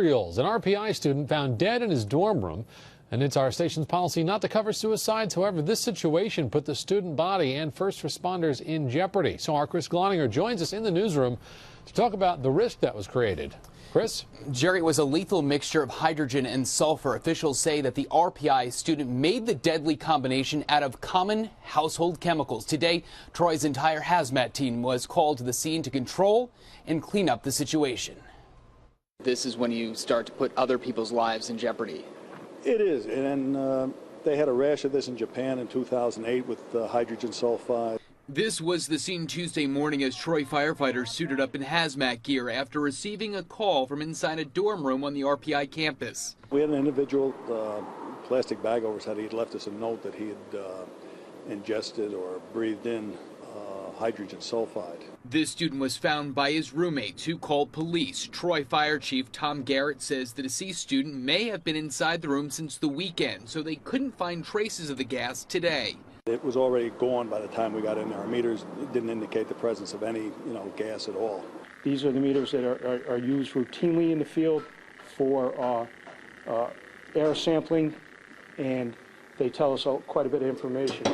materials. An RPI student found dead in his dorm room, and it's our station's policy not to cover suicides. However, this situation put the student body and first responders in jeopardy. So our Chris Gloninger joins us in the newsroom to talk about the risk that was created. Chris? Jerry, it was a lethal mixture of hydrogen and sulfur. Officials say that the RPI student made the deadly combination out of common household chemicals. Today, Troy's entire HAZMAT team was called to the scene to control and clean up the situation. This is when you start to put other people's lives in jeopardy. It is, and they had a rash of this in Japan in 2008 with hydrogen sulfide. This was the scene Tuesday morning as Troy firefighters suited up in hazmat gear after receiving a call from inside a dorm room on the RPI campus. We had an individual, plastic bag over his head. He had left us a note that he had ingested or breathed in hydrogen sulfide. This student was found by his roommates who called police. Troy Fire Chief Tom Garrett says the deceased student may have been inside the room since the weekend, so they couldn't find traces of the gas today. It was already gone by the time we got in there. Our meters didn't indicate the presence of any, gas at all. These are the meters that are used routinely in the field for air sampling, and they tell us quite a bit of information.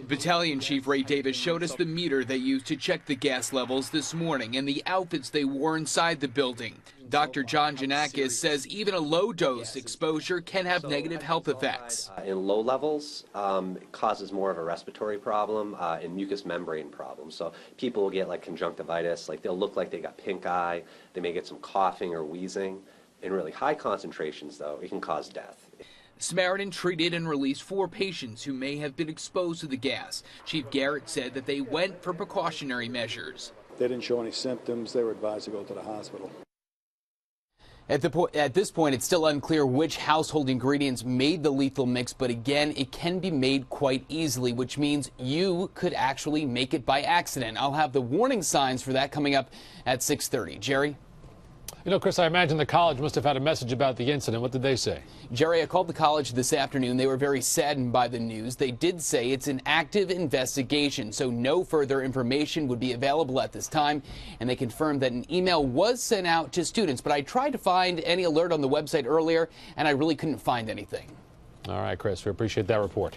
Battalion Chief Ray Davis showed us the meter they used to check the gas levels this morning and the outfits they wore inside the building. Dr. John Janakis says even a low dose exposure can have negative health effects. In low levels, it causes more of a respiratory problem and mucous membrane problem. So people will get like conjunctivitis, like they'll look like they got pink eye, they may get some coughing or wheezing. In really high concentrations, though, it can cause death. Samaritan treated and released 4 patients who may have been exposed to the gas. Chief Garrett said that they went for precautionary measures. They didn't show any symptoms. They were advised to go to the hospital. At this point, it's still unclear which household ingredients made the lethal mix, but again, it can be made quite easily, which means you could actually make it by accident. I'll have the warning signs for that coming up at 6:30. Jerry? Chris, I imagine the college must have had a message about the incident. What did they say? Jerry, I called the college this afternoon. They were very saddened by the news. They did say it's an active investigation, so no further information would be available at this time. And they confirmed that an email was sent out to students. But I tried to find any alert on the website earlier, and I really couldn't find anything. All right, Chris, we appreciate that report.